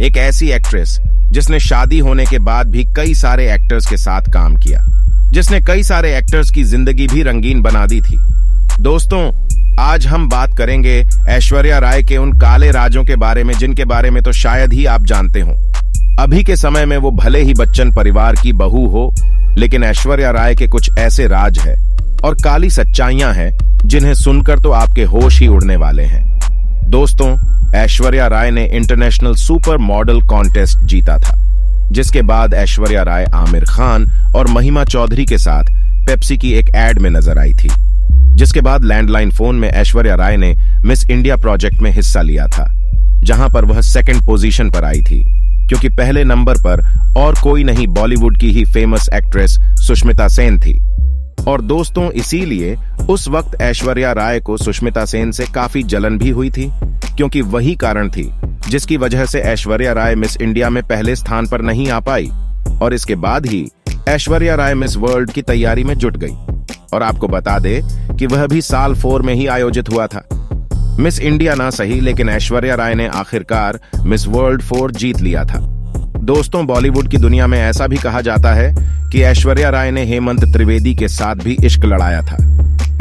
एक ऐसी एक्ट्रेस जिसने शादी होने के बाद भी कई सारे एक्टर्स के साथ काम किया, जिसने कई सारे एक्टर्स की जिंदगी भी रंगीन बना दी थी। दोस्तों, आज हम बात करेंगे ऐश्वर्या राय के उन काले राजों के बारे में जिनके बारे में तो शायद ही आप जानते हो। अभी के समय में वो भले ही बच्चन परिवार की बहू हो, लेकिन ऐश्वर्या राय के कुछ ऐसे राज है और काली सच्चाइयां हैं जिन्हें सुनकर तो आपके होश ही उड़ने वाले हैं। दोस्तों, ऐश्वर्या राय ने इंटरनेशनल सुपर मॉडल कॉन्टेस्ट जीता था, जिसके बाद ऐश्वर्या राय आमिर खान और महिमा चौधरी के साथ पेप्सी की एक एड में नजर आई थी, जिसके बाद लैंडलाइन फोन में ऐश्वर्या राय ने मिस इंडिया प्रोजेक्ट में हिस्सा लिया था, जहां पर वह सेकंड पोजीशन पर आई थी, क्योंकि पहले नंबर पर और कोई नहीं बॉलीवुड की ही फेमस एक्ट्रेस सुष्मिता सेन थी। और दोस्तों, इसीलिए उस वक्त ऐश्वर्या राय को सुष्मिता सेन से काफी जलन भी हुई थी, क्योंकि वही कारण थी जिसकी वजह से ऐश्वर्या राय मिस इंडिया में पहले स्थान पर नहीं आ पाई। और इसके बाद ही ऐश्वर्या राय मिस वर्ल्ड की तैयारी में जुट गई। और आपको बता दे कि वह भी साल 4 में ही आयोजित हुआ था। मिस इंडिया ना सही, लेकिन ऐश्वर्या राय ने आखिरकार मिस वर्ल्ड 4 जीत लिया था। दोस्तों, बॉलीवुड की दुनिया में ऐसा भी कहा जाता है कि ऐश्वर्या राय ने हेमंत त्रिवेदी के साथ भी इश्क लड़ाया था।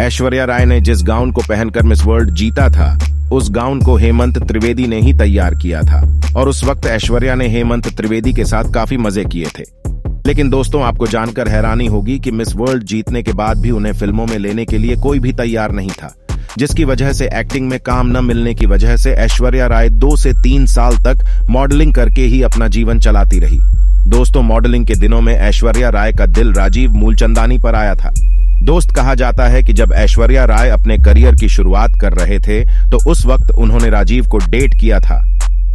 ऐश्वर्या राय ने जिस गाउन को पहनकर मिस वर्ल्ड जीता था, उस गाउन को हेमंत त्रिवेदी ने ही तैयार किया था, और उस वक्त ऐश्वर्या ने हेमंत त्रिवेदी के साथ काफी मजे किए थे। लेकिन दोस्तों, आपको जानकर हैरानी होगी कि मिस वर्ल्ड जीतने के बाद भी उन्हें फिल्मों में लेने के लिए कोई भी तैयार नहीं था, जिसकी वजह से एक्टिंग में काम न मिलने की वजह से ऐश्वर्या राय 2 से 3 साल तक मॉडलिंग करके ही अपना जीवन चलाती रही। दोस्तों, मॉडलिंग के दिनों में ऐश्वर्या राय का दिल राजीव मूलचंदानी पर आया था। दोस्त, कहा जाता है कि जब ऐश्वर्या राय अपने करियर की शुरुआत कर रहे थे तो उस वक्त उन्होंने राजीव को डेट किया था।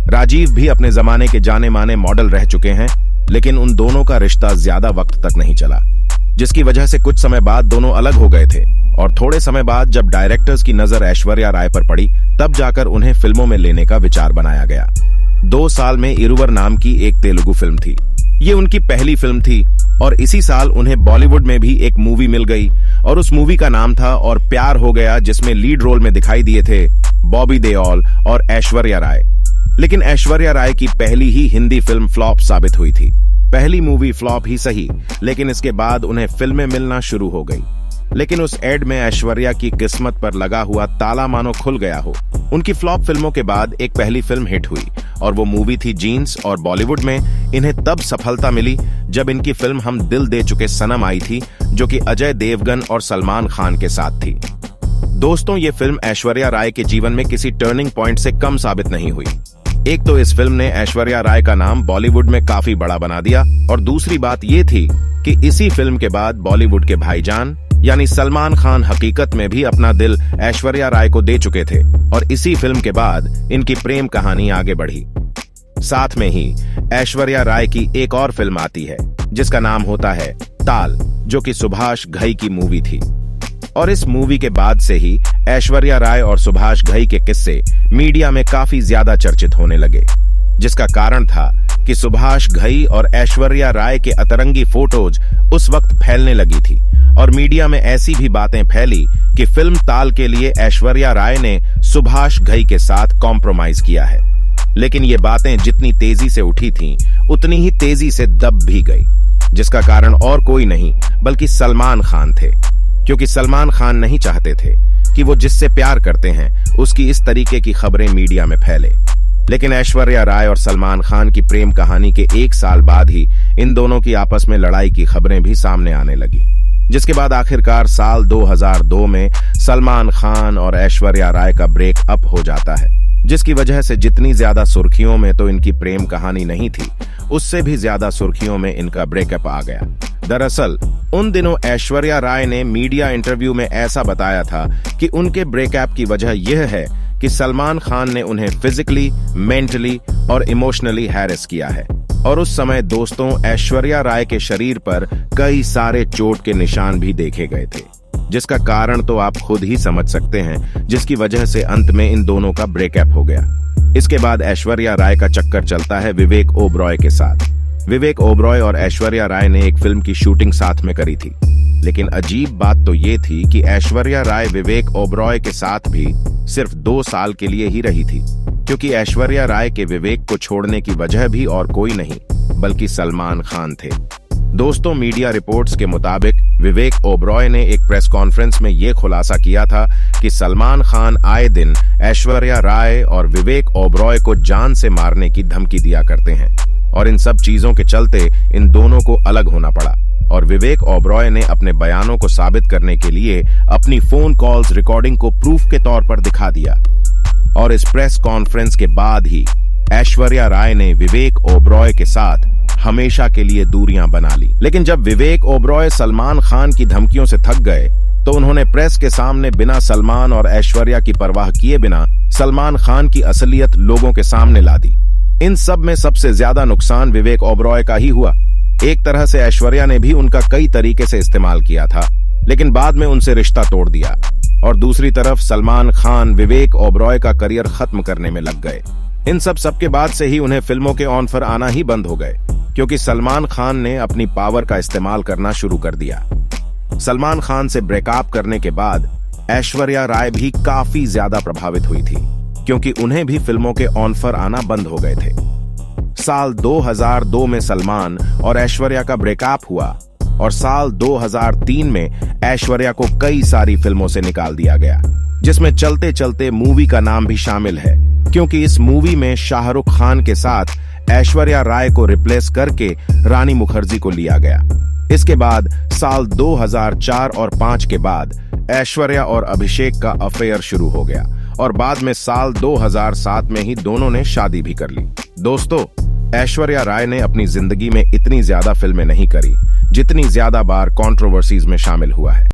राजीव भी अपने जमाने के जाने माने मॉडल रह चुके हैं, लेकिन उन दोनों का रिश्ता ज्यादा वक्त तक नहीं चला, जिसकी वजह से कुछ समय बाद दोनों अलग हो गए थे। और थोड़े समय बाद जब डायरेक्टर्स की नजर ऐश्वर्या राय पर पड़ी, तब जाकर उन्हें फिल्मों में लेने का विचार बनाया गया। 2 साल में इरुवर नाम की एक तेलुगु फिल्म थी। ये उनकी पहली फिल्म थी, और इसी साल उन्हें बॉलीवुड में भी एक मूवी मिल गई, और उस मूवी का नाम था और प्यार हो गया, जिसमें लीड रोल में दिखाई दिए थे बॉबी देओल और ऐश्वर्या राय। लेकिन ऐश्वर्या राय की पहली ही हिंदी फिल्म फ्लॉप साबित हुई थी। पहली मूवी फ्लॉप ही सही, लेकिन इसके बाद उन्हें फिल्में मिलना शुरू हो गई। लेकिन उस एड में ऐश्वर्या की किस्मत पर लगा हुआ ताला मानो खुल गया हो। उनकी फ्लॉप फिल्मों के बाद एक पहली फिल्म हिट हुई, और वो मूवी थी जीन्स। और बॉलीवुड में इन्हें तब सफलता मिली जब इनकी फिल्म हम दिल दे चुके सनम आई थी, जो कि अजय देवगन और सलमान खान के साथ थी। दोस्तों, ये फिल्म ऐश्वर्या राय के जीवन में किसी टर्निंग पॉइंट से कम साबित नहीं हुई। एक तो इस फिल्म ने ऐश्वर्या राय का नाम बॉलीवुड में काफी बड़ा बना दिया, और दूसरी बात ये थी कि इसी फिल्म के बाद बॉलीवुड के भाईजान यानी सलमान खान हकीकत में भी अपना दिल ऐश्वर्या राय को दे चुके थे, और इसी फिल्म के बाद इनकी प्रेम कहानी आगे बढ़ी। साथ में ही ऐश्वर्या राय की एक और फिल्म आती है जिसका नाम होता है ताल, जो कि सुभाष घई की मूवी थी। और इस मूवी के बाद से ही ऐश्वर्या राय और सुभाष घई के किस्से मीडिया में काफी ज्यादा चर्चित होने लगे, जिसका कारण था कि सुभाष घई और ऐश्वर्या राय के अतरंगी फोटोज उस वक्त फैलने लगी थी, और मीडिया में ऐसी भी बातें फैली कि फिल्म ताल के लिए ऐश्वर्या राय ने सुभाष घई के साथ कॉम्प्रोमाइज किया है। लेकिन ये बातें जितनी तेजी से उठी थीं, उतनी ही तेजी से दब भी गई, जिसका कारण और कोई नहीं बल्कि सलमान खान थे, क्योंकि सलमान खान नहीं चाहते थे कि वो जिससे प्यार करते हैं उसकी इस तरीके की खबरें मीडिया में फैले। लेकिन ऐश्वर्या राय और सलमान खान की प्रेम कहानी के 1 साल बाद ही इन दोनों की आपस में लड़ाई की खबरें भी सामने आने लगी, जिसके बाद आखिरकार साल 2002 में सलमान खान और ऐश्वर्या राय का ब्रेकअप हो जाता है, जिसकी वजह से जितनी ज्यादा सुर्खियों में तो इनकी प्रेम कहानी नहीं थी, उससे भी ज्यादा सुर्खियों में इनका ब्रेकअप आ गया। दरअसल उन दिनों ऐश्वर्या राय ने मीडिया इंटरव्यू में ऐसा बताया था कि उनके ब्रेकअप की वजह यह है कि सलमान खान ने उन्हें फिजिकली, मेंटली और इमोशनली हैरेस किया है। और उस समय दोस्तों, ऐश्वर्या राय के शरीर पर कई सारे चोट के निशान भी देखे गए थे, जिसका कारण तो आप खुद ही समझ सकते हैं, जिसकी वजह से अंत में इन दोनों का ब्रेकअप हो गया। इसके बाद ऐश्वर्या राय का चक्कर चलता है विवेक ओबरॉय के साथ। विवेक ओबरॉय और ऐश्वर्या राय ने एक फिल्म की शूटिंग साथ में करी थी, लेकिन अजीब बात तो ये थी कि ऐश्वर्या राय विवेक ओबरॉय के साथ भी सिर्फ 2 साल के लिए ही रही थी, क्योंकि ऐश्वर्या राय के विवेक को छोड़ने की वजह भी और कोई नहीं बल्कि सलमान खान थे। दोस्तों, मीडिया रिपोर्ट्स के मुताबिक विवेक ओबरॉय ने एक प्रेस कॉन्फ्रेंस में यह खुलासा किया था कि सलमान खान आए दिन ऐश्वर्या राय और विवेक ओबरॉय को जान से मारने की धमकी दिया करते हैं और इन सब चीजों के चलते इन दोनों को अलग होना पड़ा और विवेक ओबरॉय ने अपने बयानों को साबित करने के लिए अपनी फोन कॉल्स रिकॉर्डिंग को प्रूफ के तौर पर दिखा दिया और इस प्रेस कॉन्फ्रेंस के बाद ही ऐश्वर्या राय ने विवेक ओबरॉय के साथ हमेशा के लिए दूरियां बना ली। लेकिन जब विवेक ओबरॉय सलमान खान की धमकियों से थक गए तो उन्होंने प्रेस के सामने बिना सलमान और ऐश्वर्या की परवाह किए बिना सलमान खान की असलियत लोगों के सामने ला दी। इन सब में सबसे ज्यादा नुकसान विवेक ओबरॉय का ही हुआ। एक तरह से ऐश्वर्या ने भी उनका कई तरीके से इस्तेमाल किया था लेकिन बाद में उनसे रिश्ता तोड़ दिया और दूसरी तरफ सलमान खान विवेक ओबरॉय का करियर खत्म करने में लग गए। इन सब के बाद से ही उन्हें फिल्मों के ऑफर आना ही बंद हो गए क्योंकि सलमान खान ने अपनी पावर का इस्तेमाल करना शुरू कर दिया। सलमान खान से ब्रेकअप करने के बाद ऐश्वर्या राय भी काफी ज्यादा प्रभावित हुई थी क्योंकि उन्हें भी फिल्मों के ऑफर आना बंद हो गए थे। साल 2002 में सलमान और ऐश्वर्या का ब्रेकअप हुआ और साल 2003 में ऐश्वर्या को कई सारी फिल्मों से निकाल दिया गया जिसमें चलते चलते मूवी का नाम भी शामिल है क्योंकि इस मूवी में शाहरुख खान के साथ ऐश्वर्या राय को रिप्लेस करके रानी मुखर्जी को लिया गया। इसके बाद साल 2004 और 5 के बाद ऐश्वर्या और अभिषेक का अफेयर शुरू हो गया और बाद में साल 2007 में ही दोनों ने शादी भी कर ली। दोस्तों, ऐश्वर्या राय ने अपनी जिंदगी में इतनी ज्यादा फिल्में नहीं करी जितनी ज्यादा बार कंट्रोवर्सीज में शामिल हुआ है।